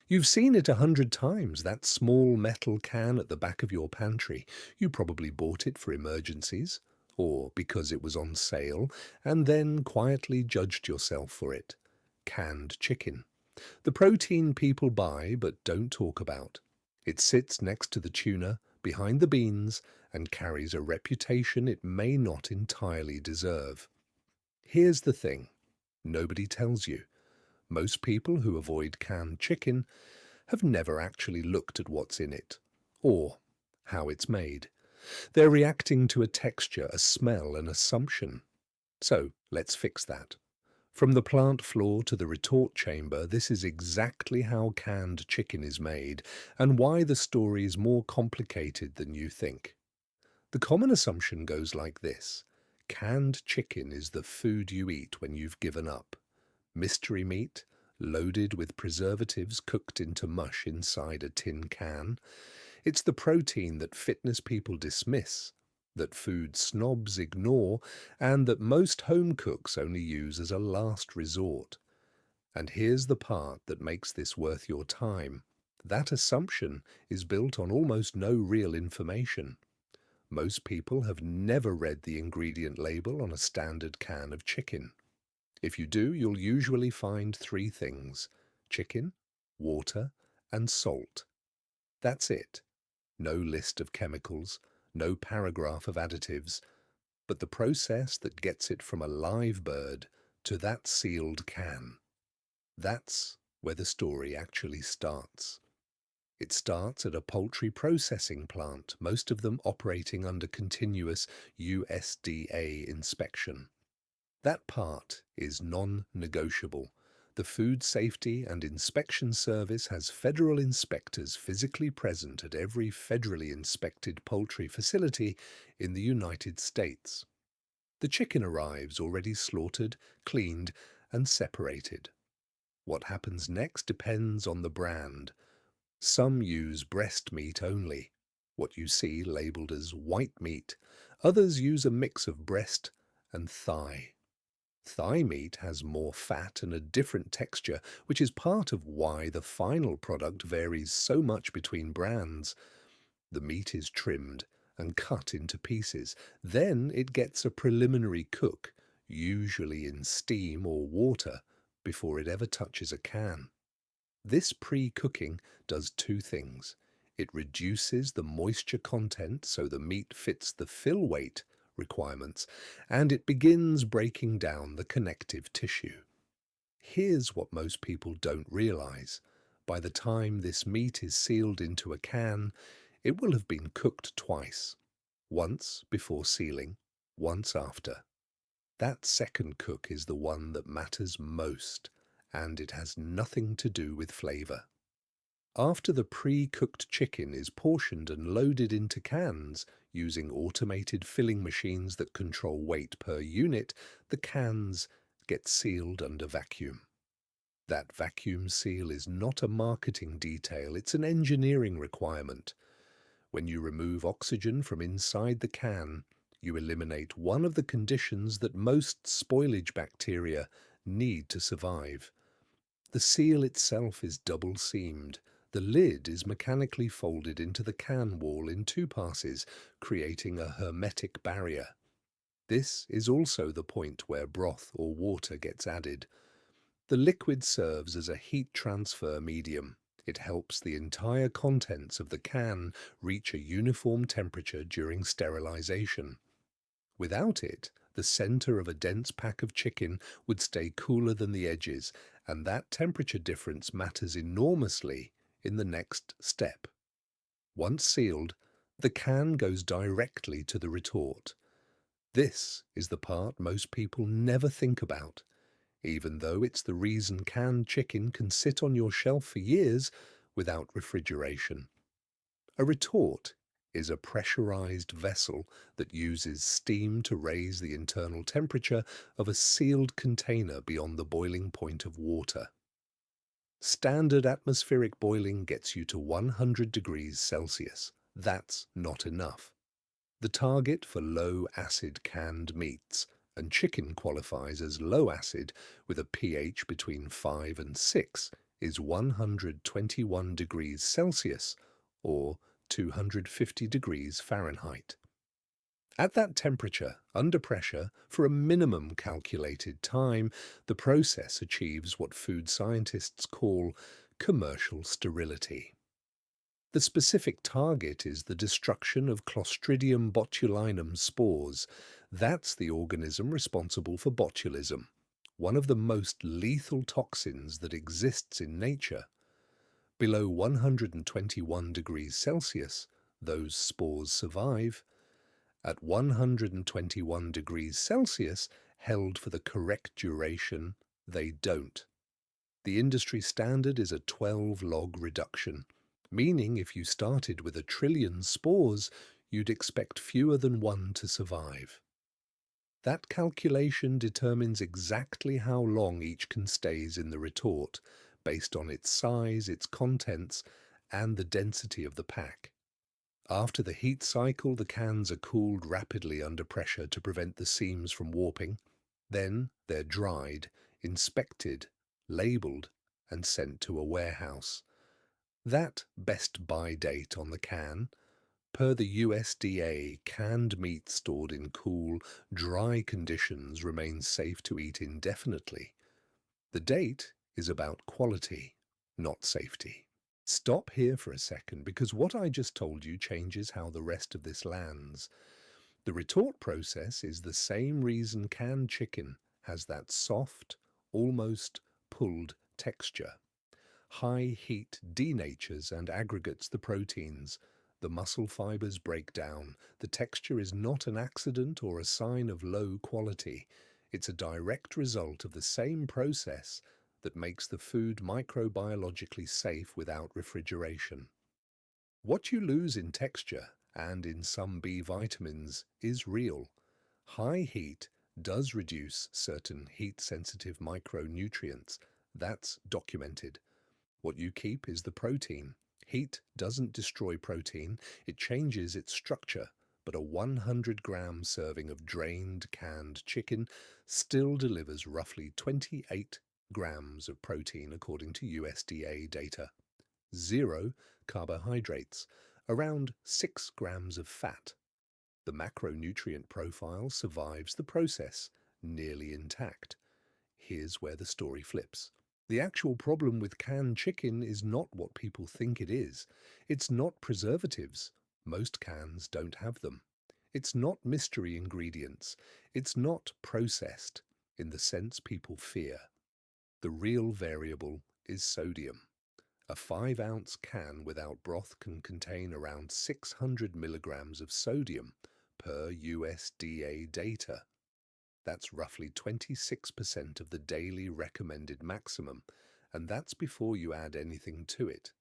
You've seen it 100 times, that small metal can at the back of your pantry. You probably bought it for emergencies, or because it was on sale, and then quietly judged yourself for it. Canned chicken. The protein people buy but don't talk about. It sits next to the tuna, behind the beans, and carries a reputation it may not entirely deserve. Here's the thing. Nobody tells you. Most people who avoid canned chicken have never actually looked at what's in it, or how it's made. They're reacting to a texture, a smell, an assumption. So let's fix that. From the plant floor to the retort chamber, this is exactly how canned chicken is made and why the story is more complicated than you think. The common assumption goes like this. Canned chicken is the food you eat when you've given up. Mystery meat, loaded with preservatives cooked into mush inside a tin can. It's the protein that fitness people dismiss, that food snobs ignore, and that most home cooks only use as a last resort. And here's the part that makes this worth your time. That assumption is built on almost no real information. Most people have never read the ingredient label on a standard can of chicken. If you do, you'll usually find three things: chicken, water, and salt. That's it. No list of chemicals, no paragraph of additives, but the process that gets it from a live bird to that sealed can. That's where the story actually starts. It starts at a poultry processing plant, most of them operating under continuous USDA inspection. That part is non-negotiable. The Food Safety and Inspection Service has federal inspectors physically present at every federally inspected poultry facility in the United States. The chicken arrives already slaughtered, cleaned, and separated. What happens next depends on the brand. Some use breast meat only, what you see labeled as white meat. Others use a mix of breast and thigh. Thigh meat has more fat and a different texture, which is part of why the final product varies so much between brands. The meat is trimmed and cut into pieces. Then it gets a preliminary cook, usually in steam or water, before it ever touches a can. This pre-cooking does two things. It reduces the moisture content so the meat fits the fill weight requirements, and it begins breaking down the connective tissue. Here's what most people don't realize. By the time this meat is sealed into a can, it will have been cooked twice. Once before sealing, once after. That second cook is the one that matters most, and it has nothing to do with flavor. After the pre-cooked chicken is portioned and loaded into cans, using automated filling machines that control weight per unit, the cans get sealed under vacuum. That vacuum seal is not a marketing detail, it's an engineering requirement. When you remove oxygen from inside the can, you eliminate one of the conditions that most spoilage bacteria need to survive. The seal itself is double-seamed. The lid is mechanically folded into the can wall in two passes, creating a hermetic barrier. This is also the point where broth or water gets added. The liquid serves as a heat transfer medium. It helps the entire contents of the can reach a uniform temperature during sterilization. Without it, the center of a dense pack of chicken would stay cooler than the edges, and that temperature difference matters enormously in the next step. Once sealed, the can goes directly to the retort. This is the part most people never think about, even though it's the reason canned chicken can sit on your shelf for years without refrigeration. A retort is a pressurized vessel that uses steam to raise the internal temperature of a sealed container beyond the boiling point of water. Standard atmospheric boiling gets you to 100 degrees Celsius. That's not enough. The target for low-acid canned meats, and chicken qualifies as low-acid with a pH between 5 and 6, is 121 degrees Celsius or 250 degrees Fahrenheit. At that temperature, under pressure, for a minimum calculated time, the process achieves what food scientists call commercial sterility. The specific target is the destruction of Clostridium botulinum spores. That's the organism responsible for botulism, one of the most lethal toxins that exists in nature. Below 121 degrees Celsius, those spores survive. At 121 degrees Celsius, held for the correct duration, they don't. The industry standard is a 12-log reduction, meaning if you started with 1 trillion spores, you'd expect fewer than one to survive. That calculation determines exactly how long each can stays in the retort, based on its size, its contents, and the density of the pack. After the heat cycle, the cans are cooled rapidly under pressure to prevent the seams from warping. Then they're dried, inspected, labelled, and sent to a warehouse. That best buy date on the can, per the USDA, canned meat stored in cool, dry conditions remains safe to eat indefinitely. The date is about quality, not safety. Stop here for a second because what I just told you changes how the rest of this lands. The retort process is the same reason canned chicken has that soft, almost pulled texture. High heat denatures and aggregates the proteins. The muscle fibers break down. The texture is not an accident or a sign of low quality. It's a direct result of the same process that makes the food microbiologically safe without refrigeration. What you lose in texture and in some B vitamins is real. High heat does reduce certain heat-sensitive micronutrients. That's documented. What you keep is the protein. Heat doesn't destroy protein, it changes its structure, but a 100-gram serving of drained canned chicken still delivers roughly 28 grams of protein according to USDA data. 0 carbohydrates, around 6 grams of fat. The macronutrient profile survives the process, nearly intact. Here's where the story flips. The actual problem with canned chicken is not what people think it is. It's not preservatives. Most cans don't have them. It's not mystery ingredients. It's not processed in the sense people fear. The real variable is sodium. A 5-ounce can without broth can contain around 600 milligrams of sodium per USDA data. That's roughly 26% of the daily recommended maximum, and that's before you add anything to it.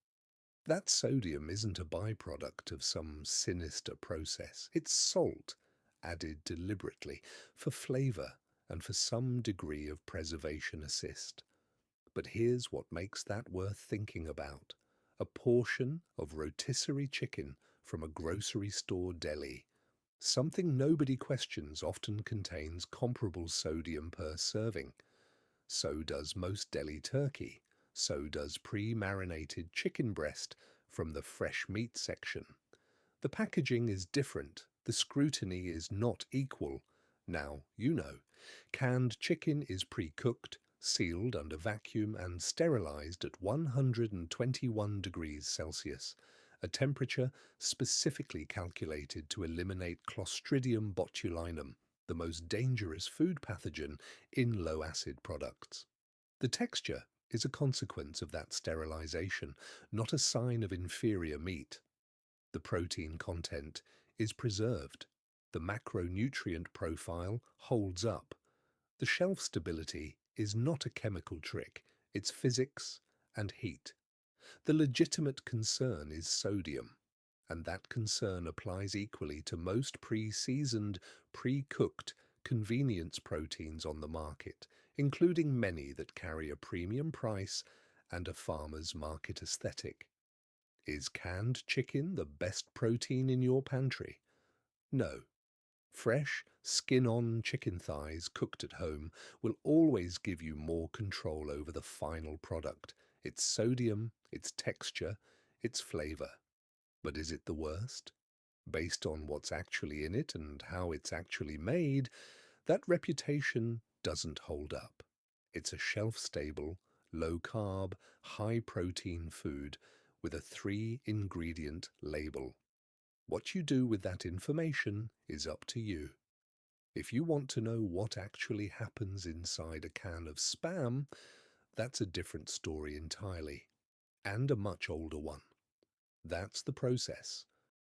That sodium isn't a byproduct of some sinister process. It's salt, added deliberately, for flavor and for some degree of preservation assist. But here's what makes that worth thinking about. A portion of rotisserie chicken from a grocery store deli. Something nobody questions often contains comparable sodium per serving. So does most deli turkey. So does pre-marinated chicken breast from the fresh meat section. The packaging is different. The scrutiny is not equal. Now you know. Canned chicken is pre-cooked, sealed under vacuum and sterilized at 121 degrees Celsius, a temperature specifically calculated to eliminate Clostridium botulinum, the most dangerous food pathogen in low-acid products. The texture is a consequence of that sterilization, not a sign of inferior meat. The protein content is preserved. The macronutrient profile holds up. The shelf stability is not a chemical trick, it's physics and heat. The legitimate concern is sodium, and that concern applies equally to most pre-seasoned, pre-cooked convenience proteins on the market, including many that carry a premium price and a farmer's market aesthetic. Is canned chicken the best protein in your pantry? No. Fresh, skin-on chicken thighs cooked at home will always give you more control over the final product, its sodium, its texture, its flavor. But is it the worst? Based on what's actually in it and how it's actually made, that reputation doesn't hold up. It's a shelf-stable, low-carb, high-protein food with a 3-ingredient label. What you do with that information is up to you. If you want to know what actually happens inside a can of Spam, that's a different story entirely, and a much older one. That's the process